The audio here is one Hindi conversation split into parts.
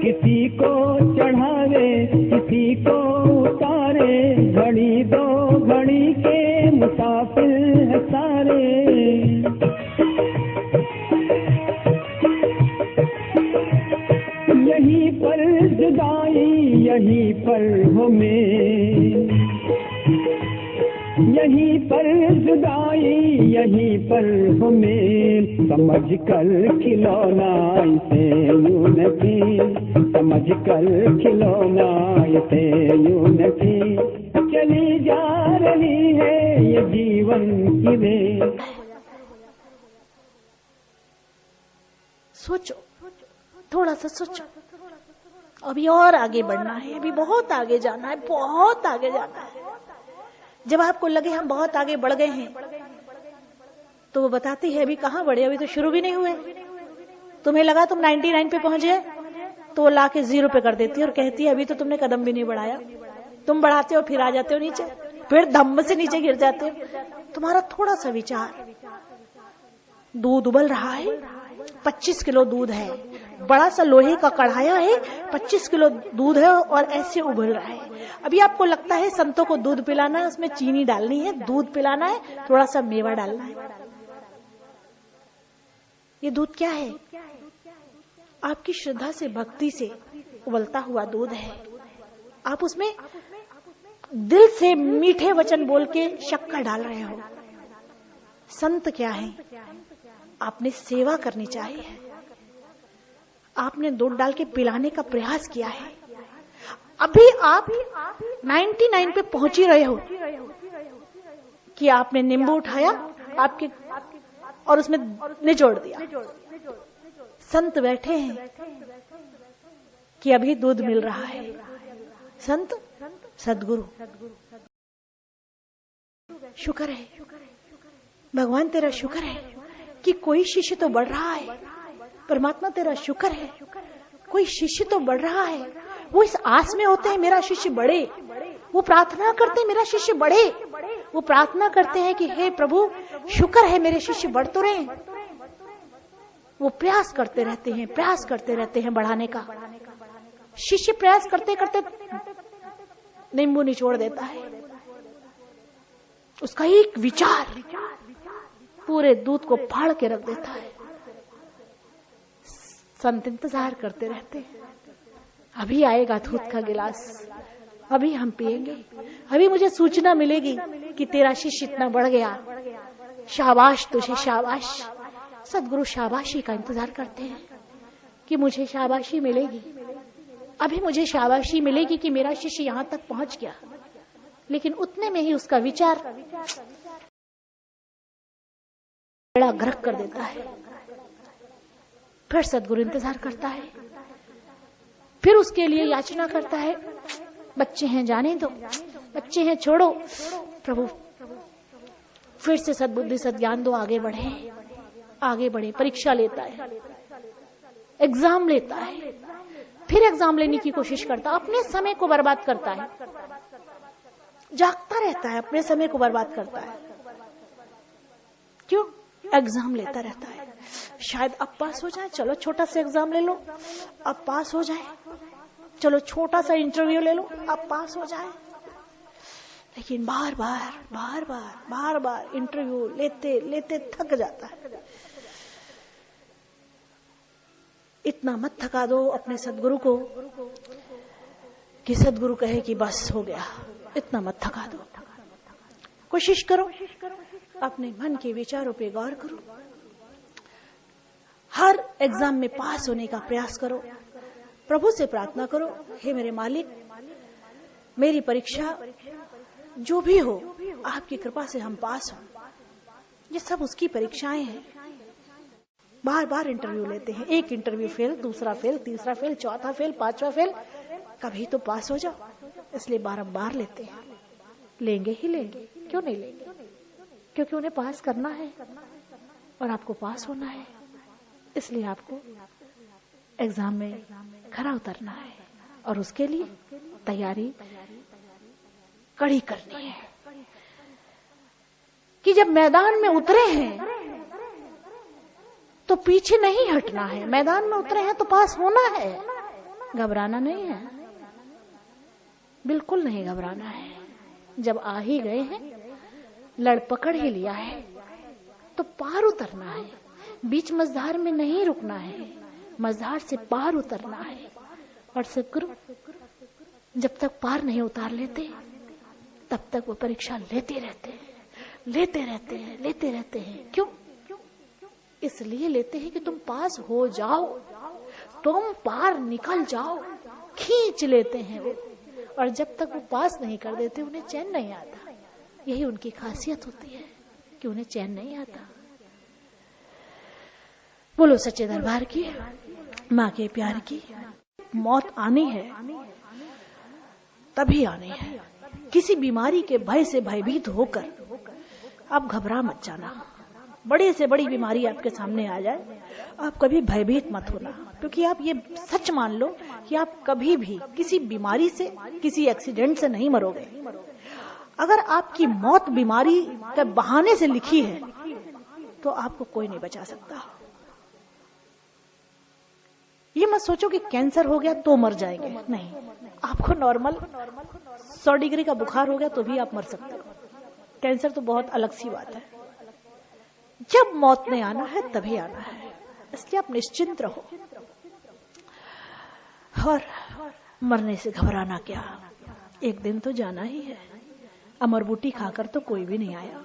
किसी को चढ़ावे किसी को उतारे, घड़ी दो घड़ी के मुसाफिर है सारे। यहीं पर जुदाई यहीं पर हमें, यहीं पर जुदाई यहीं पर हमें, समझ कर खिलौना इसे यूं नहीं, समझ कर खिलौना इसे यूं नहीं, चली जा रही है ये जीवन की रेल। सोचो, थोड़ा सा सोचो, अभी और आगे बढ़ना है, अभी बहुत आगे जाना है, बहुत आगे जाना है। जब आपको लगे हम बहुत आगे बढ़ गए हैं तो वो बताती है अभी कहाँ बढ़े, अभी तो शुरू भी नहीं हुए। तुम्हें लगा तुम 99 पे पहुंच गए तो वो लाके 0 पे कर देती है और कहती है अभी तो तुमने कदम भी नहीं बढ़ाया। तुम बढ़ाते हो फिर आ जाते हो नीचे, फिर धम्म से नीचे गिर जाते हो। तुम्हारा थोड़ा सा विचार, दूध उबल रहा है, 25 किलो दूध है, बड़ा सा लोहे का कढ़ाया है, 25 किलो दूध है और ऐसे उबल रहा है। अभी आपको लगता है संतों को दूध पिलाना है, उसमें चीनी डालनी है, दूध पिलाना है, थोड़ा सा मेवा डालना है। ये दूध क्या है? आपकी श्रद्धा से भक्ति से उबलता हुआ दूध है। आप उसमें दिल से मीठे वचन बोल के शक्कर डाल रहे हो। संत क्या है? आपने सेवा करनी चाहिए, आपने दूध डाल के पिलाने का प्रयास किया है। अभी आप 99 पे पहुंच ही रहे हो कि आपने नींबू उठाया आपके और उसमें निचोड़ दिया। संत बैठे हैं कि अभी दूध मिल रहा है। संत सदगुरु, शुक्र है भगवान, तेरा शुक्र है कि कोई शिष्य तो बढ़ रहा है। परमात्मा तेरा शुक्र है कोई शिष्य तो बढ़ रहा है। वो इस आस में होते हैं मेरा शिष्य बढ़े, वो प्रार्थना करते हैं मेरा शिष्य बढ़े, वो प्रार्थना करते हैं कि हे प्रभु शुक्र है मेरे शिष्य बढ़ तो रहे। वो प्रयास करते रहते हैं, प्रयास करते रहते हैं बढ़ाने का। शिष्य प्रयास करते करते नींबू निचोड़ देता है। उसका एक विचार पूरे दूध को फाड़ के रख देता है। संत इंतजार करते रहते हैं, अभी आएगा दूध का गिलास, अभी हम पिएंगे, अभी मुझे सूचना मिलेगी कि तेरा शिष्य इतना बढ़ गया। शाबाश तुझे, शाबाश। सदगुरु शाबाशी का इंतजार करते हैं कि मुझे शाबाशी मिलेगी, अभी मुझे शाबाशी मिलेगी कि मेरा शिष्य यहां तक पहुंच गया। लेकिन उतने में ही उसका विचार बड़ा ग्रह कर देता है। फिर सदगुरु इंतजार करता है, फिर उसके लिए याचना करता है, बच्चे हैं जाने दो, बच्चे हैं छोड़ो प्रभु, फिर से सद्बुद्धि सद्ज्ञान दो, आगे बढ़े, आगे बढ़े। परीक्षा लेता है, एग्जाम लेता है, फिर एग्जाम लेने की कोशिश करता है, अपने समय को बर्बाद करता है, जागता रहता है, अपने समय को बर्बाद करता है। क्यों? एग्जाम लेता रहता है, शायद अब पास हो जाए, चलो छोटा सा एग्जाम ले लो, अब पास हो जाए, चलो छोटा सा इंटरव्यू ले लो, अब पास हो जाए। लेकिन बार बार बार बार बार बार इंटरव्यू लेते लेते थक जाता है। इतना मत थका दो अपने सदगुरु को कि सदगुरु कहे कि बस हो गया। इतना मत थका दो, कोशिश करो, अपने मन के विचारों पे गौर करो, हर एग्जाम में पास होने का प्रयास करो, प्रभु से प्रार्थना करो, हे मेरे मालिक मेरी परीक्षा जो भी हो आपकी कृपा से हम पास हों। ये सब उसकी परीक्षाएं हैं। बार बार इंटरव्यू लेते हैं, एक इंटरव्यू फेल, दूसरा फेल, तीसरा फेल, चौथा फेल, पांचवा फेल, कभी तो पास हो जाओ, इसलिए बारंबार लेते हैं। लेंगे ही लेंगे, क्यों नहीं लेंगे? क्योंकि उन्हें पास करना है और आपको पास होना है, इसलिए आपको एग्जाम में खरा उतरना है और उसके लिए तैयारी कड़ी करनी है कि जब मैदान में उतरे हैं तो पीछे नहीं हटना है। मैदान में उतरे हैं तो पास होना है, घबराना नहीं है, बिल्कुल नहीं घबराना है। जब आ ही गए हैं, लड़ पकड़ ही लिया है, तो पार उतरना है। बीच मझधार में नहीं रुकना है, मझधार से पार उतरना है। और सदगुरु जब तक पार नहीं उतार लेते, तब तक वो परीक्षा लेते रहते हैं, लेते रहते हैं, लेते रहते हैं। क्यों? इसलिए लेते हैं कि तुम पास हो जाओ, तुम पार निकल जाओ। खींच लेते हैं वो, और जब तक वो पास नहीं कर देते उन्हें चैन नहीं आता। यही उनकी खासियत होती है कि उन्हें चैन नहीं आता। बोलो सच्चे दरबार की, माँ के प्यार की। मौत आनी है तभी आनी है। किसी बीमारी के भय से भयभीत होकर आप घबरा मत जाना। बड़ी से बड़ी बीमारी आपके सामने आ जाए, आप कभी भयभीत मत होना, क्योंकि आप ये सच मान लो कि आप कभी भी किसी बीमारी से, किसी एक्सीडेंट से नहीं मरोगे। अगर आपकी मौत बीमारी के बहाने से लिखी है, तो आपको कोई नहीं बचा सकता। ये मत सोचो कि कैंसर हो गया तो मर जाएंगे, नहीं। आपको नॉर्मल 100 डिग्री का बुखार हो गया तो भी आप मर सकते हो। कैंसर तो बहुत अलग सी बात है। जब मौत ने आना है तभी आना है, इसलिए आप निश्चिंत रहो। और मरने से घबराना क्या, एक दिन तो जाना ही है। अमर बूटी खाकर तो कोई भी नहीं आया।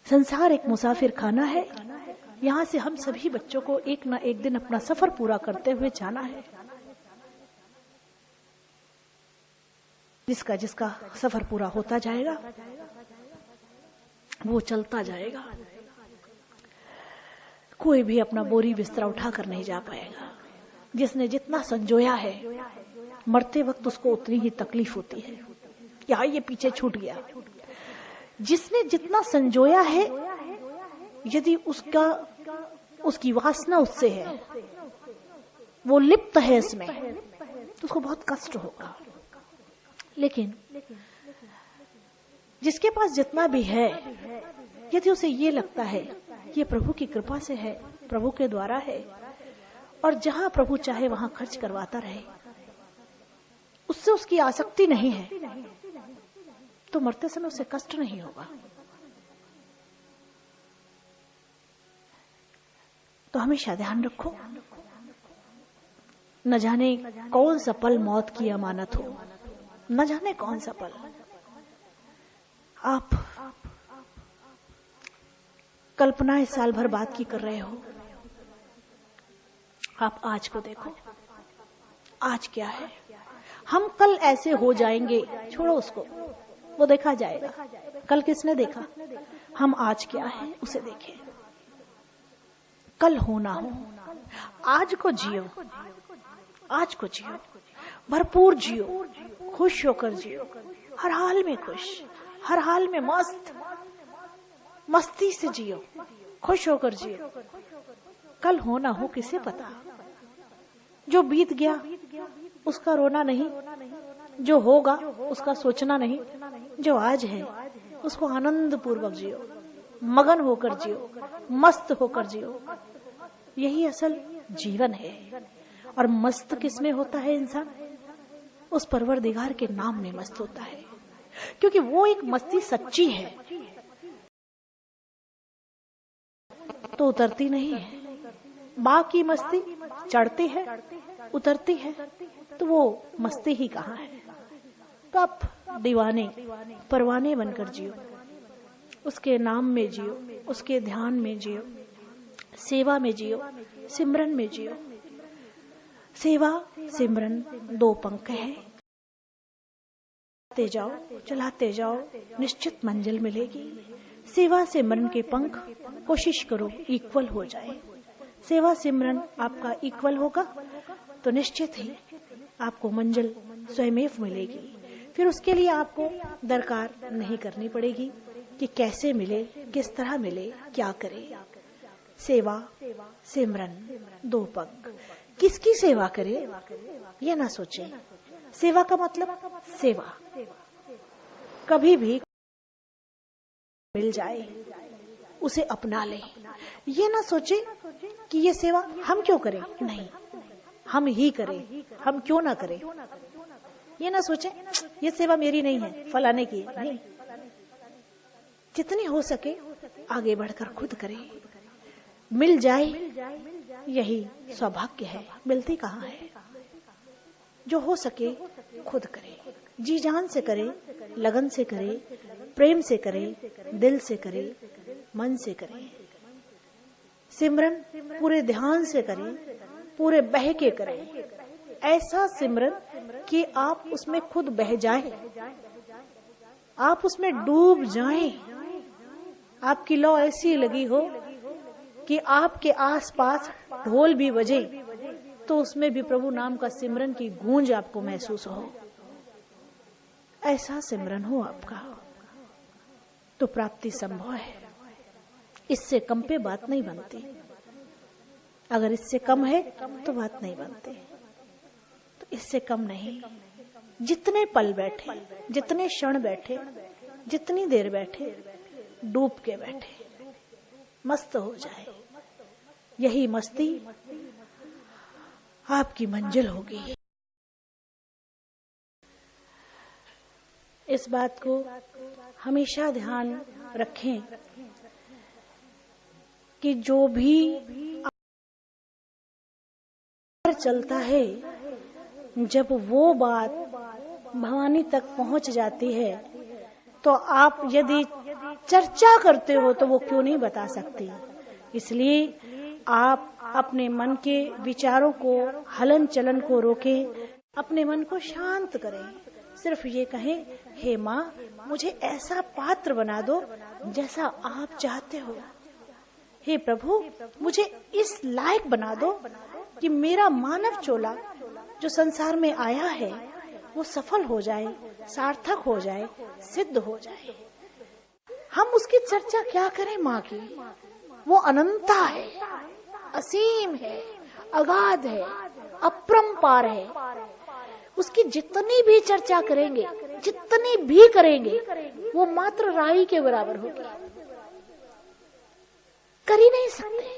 संसार एक मुसाफिर खाना है। यहाँ से हम सभी बच्चों को एक ना एक दिन अपना सफर पूरा करते हुए जाना है। जिसका जिसका सफर पूरा होता जाएगा वो चलता जाएगा। कोई भी अपना बोरी बिस्तरा उठाकर नहीं जा पाएगा। जिसने जितना संजोया है, मरते वक्त उसको उतनी ही तकलीफ होती है, या ये पीछे छूट गया। जिसने जितना संजोया है, यदि उसकी वासना उससे है, वो लिप्त है इसमें, तो उसको बहुत कष्ट होगा। लेकिन जिसके पास जितना भी है, यदि उसे ये लगता है ये प्रभु की कृपा से है, प्रभु के द्वारा है, और जहां प्रभु चाहे वहां खर्च करवाता रहे, उससे उसकी आसक्ति नहीं है, तो मरते समय उसे कष्ट नहीं होगा। तो हमेशा ध्यान रखो, न जाने कौन सा पल मौत की अमानत हो, न जाने कौन सा पल। आप कल्पनाएं साल भर बाद की कर रहे हो, आप आज को देखो, आज क्या है। हम कल ऐसे हो जाएंगे, छोड़ो उसको, वो देखा जाएगा। कल किसने देखा? हम आज क्या है उसे देखें। कल हो ना हो, आज को जियो, आज को जियो, भरपूर जियो, खुश होकर जियो, हर हाल में खुश, हर हाल में मस्त, मस्ती से जियो, खुश होकर जियो। कल हो ना हो किसे पता। जो बीत गया उसका रोना नहीं, जो होगा उसका सोचना नहीं, जो आज है उसको आनंद पूर्वक जियो, मगन होकर जियो, मस्त होकर जियो। यही असल जीवन है। और मस्त किसमें होता है इंसान? उस परवरदिगार के नाम में मस्त होता है, क्योंकि वो एक मस्ती सच्ची है, तो उतरती नहीं है। बाकी मस्ती चढ़ती है, उतरती है, तो वो मस्ती ही कहाँ है। तो आप दीवाने परवाने बनकर जियो, उसके नाम में जियो, उसके ध्यान में जियो, सेवा में जियो, सिमरन में जियो। सेवा सिमरन दो पंख है, चलाते जाओ, निश्चित मंजिल मिलेगी। सेवा सिमरन के पंख कोशिश करो इक्वल हो जाए। सेवा सिमरन आपका इक्वल होगा तो निश्चित ही आपको मंजिल स्वयमेव मिलेगी। फिर उसके लिए आपको दरकार नहीं करनी पड़ेगी कि कैसे मिले, किस तरह मिले, क्या करे। सेवा सिमरन दो पंख। किसकी सेवा करे ये ना सोचे। सेवा का मतलब सेवा, कभी भी मिल जाए उसे अपना ले। ये ना सोचे कि ये सेवा हम क्यों करें, नहीं, हम ही करें, हम क्यों ना करें। ये ना सोचें ये सेवा मेरी नहीं है, फलाने की है, नहीं। जितनी हो सके आगे बढ़कर खुद करें। मिल जाए यही सौभाग्य है, मिलती कहाँ है। जो हो सके खुद करे, जी जान से करे, लगन से करे, प्रेम से करे, दिल से करे, मन से करे। सिमरन पूरे ध्यान से करें, पूरे बह के करें। ऐसा सिमरन कि आप उसमें खुद बह जाएं, आप उसमें डूब जाएं। आपकी लौ ऐसी लगी हो कि आपके आसपास ढोल भी बजे तो उसमें भी प्रभु नाम का सिमरन की गूंज आपको महसूस हो। ऐसा सिमरन हो आपका तो प्राप्ति संभव है। इससे कम पे बात नहीं बनती। अगर इससे कम है तो बात नहीं बनती। तो इससे कम नहीं। जितने पल बैठे, जितने क्षण बैठे, जितनी देर बैठे, डूब के बैठे, मस्त हो जाए। यही मस्ती आपकी मंजिल होगी। इस बात को हमेशा ध्यान रखें कि जो भी चलता है, जब वो बात भवानी तक पहुंच जाती है तो आप यदि चर्चा करते हो तो वो क्यों नहीं बता सकती। इसलिए आप अपने मन के विचारों को, हलन चलन को रोकें, अपने मन को शांत करें। सिर्फ ये कहें, हे माँ मुझे ऐसा पात्र बना दो जैसा आप चाहते हो। हे प्रभु मुझे इस लायक बना दो कि मेरा मानव चोला जो संसार में आया है वो सफल हो जाए, सार्थक हो जाए, सिद्ध हो जाए। हम उसकी चर्चा क्या करें माँ की। वो अनंता है, असीम है, अगाध है, अपरंपार है। उसकी जितनी भी चर्चा करेंगे, जितनी भी करेंगे, वो मात्र राई के बराबर होगी। कर ही नहीं सकते।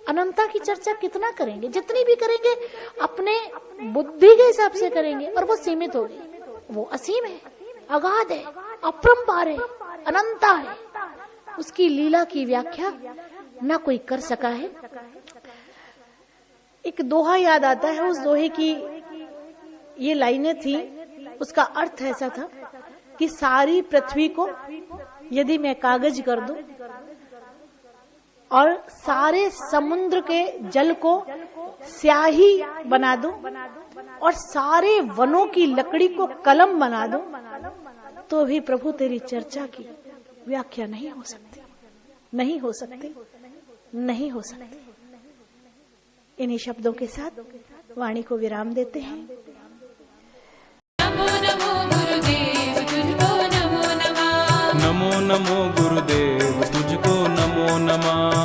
अनंता की चर्चा कितना करेंगे, जितनी भी करेंगे अपने बुद्धि के हिसाब से करेंगे और वो सीमित होगी। वो असीम है, अगाध है, अपरंपार है, अनंता है। उसकी लीला की व्याख्या ना कोई कर सका है। एक दोहा याद आता है, उस दोहे की ये लाइनें थी, उसका अर्थ ऐसा था कि सारी पृथ्वी को यदि मैं कागज कर दूं और सारे समुद्र के जल को स्याही बना दूं और सारे वनों की लकड़ी को कलम बना दूं तो भी प्रभु तेरी चर्चा की व्याख्या नहीं हो सकती, नहीं हो सकती, नहीं हो सकती। इन्हीं शब्दों के साथ वाणी को विराम देते हैं। नमो नमो गुरुदेव तुझको नमो नमः। नमो नमो गुरुदेव तुझको नमो नमः।